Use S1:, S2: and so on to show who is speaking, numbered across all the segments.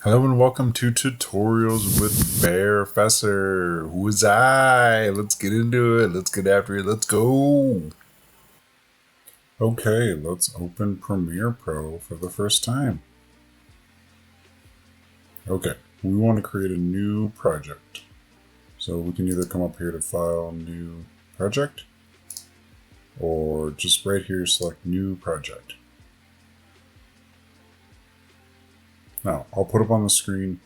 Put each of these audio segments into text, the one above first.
S1: Hello and welcome to Tutorials with Bear Fesser. Who is I? Let's get into it. Let's get after it. Let's go. Okay, let's open Premiere Pro for the first time. Okay, we want to create a new project. So we can either come up here to File, New Project, or just right here select New Project. Now, I'll put up on the screen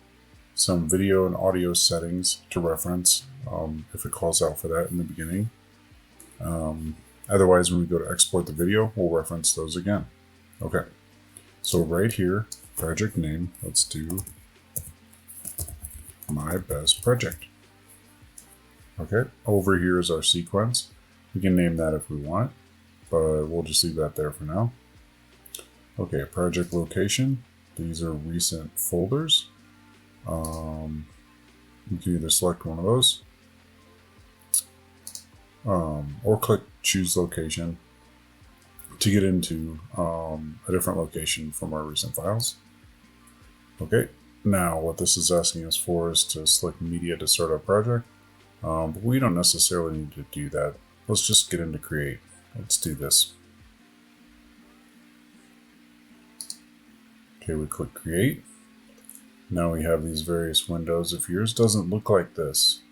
S1: some video and audio settings to reference if it calls out for that in the beginning. Otherwise, when we go to export the video, we'll reference those again. Okay, so right here, project name, let's do my best project. Okay, over here is our sequence. We can name that if we want, but we'll just leave that there for now. Okay, project location. These are recent folders. You can either select one of those or click choose location to get into a different location from our recent files. Okay, now what this is asking us for is to select media to start our project, but we don't necessarily need to do that. Let's just get into create. Let's do this. Okay, we click create. Now we have these various windows. If yours doesn't look like this,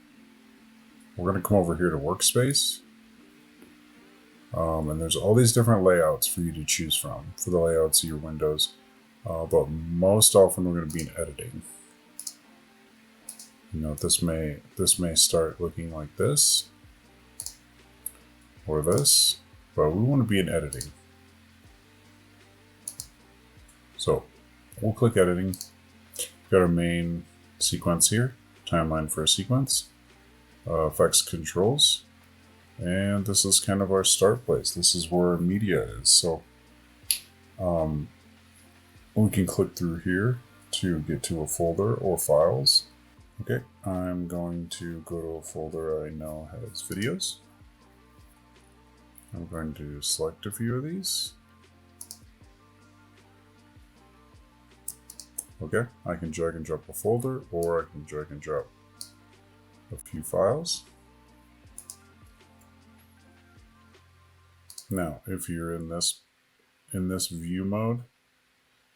S1: we're going to come over here to workspace. And there's all these different layouts for you to choose from for the layouts of your windows. But most often we're going to be in editing. You know, this may start looking like this or this, but we want to be in editing. So we'll click editing. We've got our main sequence here, timeline for a sequence, effects controls, and this is kind of our start place. This is where media is. So we can click through here to get to a folder or files. Okay, I'm going to go to a folder I know has videos. I'm going to select a few of these. Okay, I can drag and drop a folder, or I can drag and drop a few files. Now, if you're in this view mode,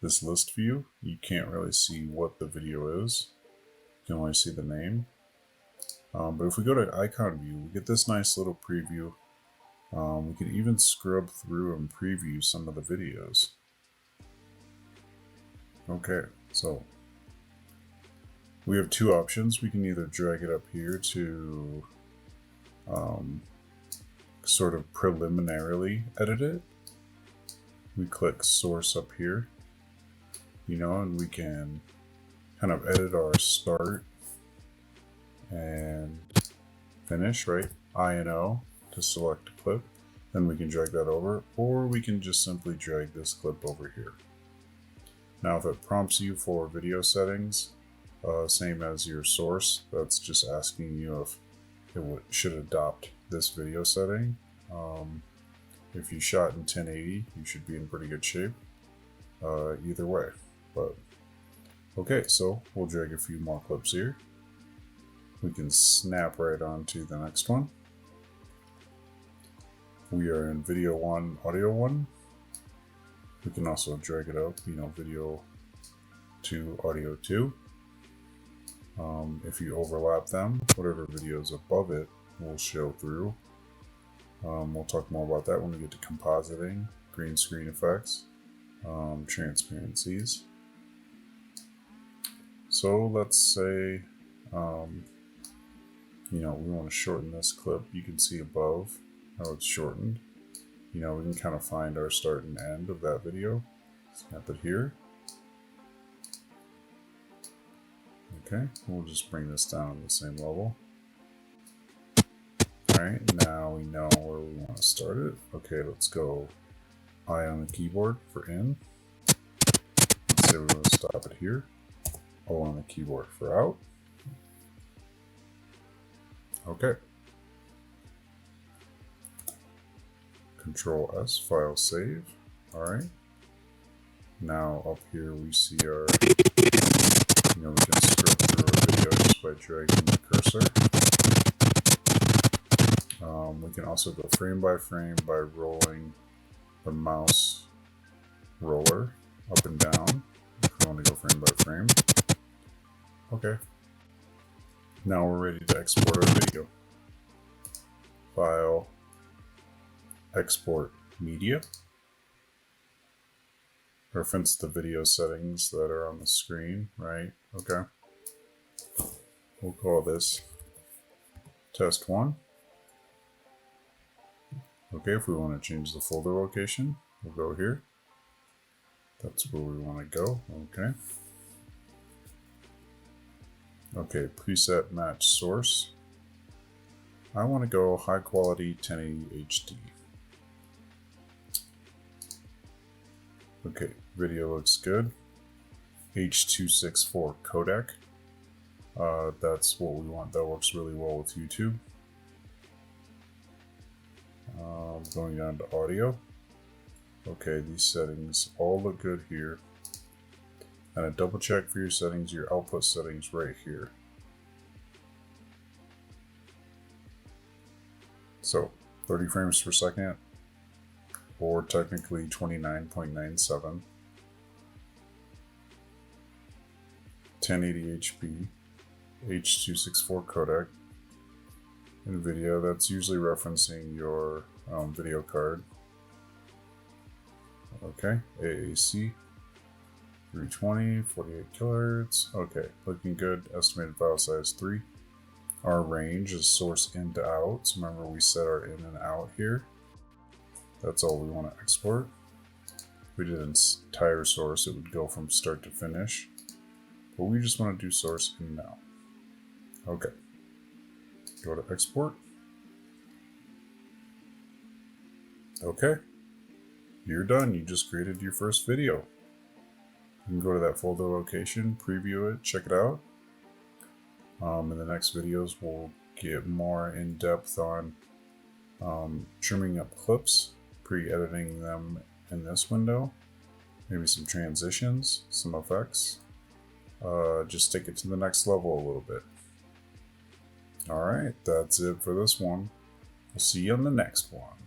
S1: this list view, you can't really see what the video is. You can only see the name. But if we go to icon view, we get this nice little preview. We can even scrub through and preview some of the videos. Okay, so we have two options. We can either drag it up here to sort of preliminarily edit it. We click source up here, you know, and we can kind of edit our start and finish, right? I and O to select a clip. Then we can drag that over, or we can just simply drag this clip over here. Now, if it prompts you for video settings, same as your source, that's just asking you if it should adopt this video setting. If you shot in 1080, you should be in pretty good shape either way. But okay, so we'll drag a few more clips here. We can snap right on to the next one. We are in video 1, audio 1. We can also drag it up, you know, video 2, audio 2. If you overlap them, whatever video is above it will show through. We'll talk more about that when we get to compositing, green screen effects, transparencies. So let's say, you know, we want to shorten this clip. You can see above how it's shortened. You know, we can kind of find our start and end of that video. Snap it here. Okay, we'll just bring this down to the same level. Alright, now we know where we want to start it. Okay, let's go I on the keyboard for in. Let's say we're going to stop it here. O on the keyboard for out. Okay. Control S, file save. Alright. Now up here we see our we can scroll through a video just by dragging the cursor. We can also go frame by frame by rolling the mouse roller up and down if we want to go frame by frame. Okay. Now we're ready to export our video. File, export media. Reference the video settings that are on the screen, right? Okay. We'll call this test 1. Okay, if we want to change the folder location, we'll go here. That's where we want to go. Okay. Okay, preset match source. I want to go high quality 1080 HD. Okay, video looks good. H.264 codec. That's what we want. That works really well with YouTube. Going down to audio. Okay, these settings all look good here. And a double check for your settings, your output settings right here. So 30 frames per second, or technically 29.97. 1080 HP, H.264 codec. NVIDIA, that's usually referencing your video card. Okay, AAC, 320, 48 kilohertz. Okay, looking good. Estimated file size 3. Our range is source in to out. So remember we set our in and out here. That's all we want to export. If we did an entire source, it would go from start to finish. But we just want to do source in now. Okay. Go to export. Okay. You're done. You just created your first video. You can go to that folder location, preview it, check it out. In the next videos, we'll get more in depth on trimming up clips, pre-editing them in this window, maybe some transitions, some effects. Just take it to the next level a little bit. Alright, that's it for this one. We'll see you on the next one.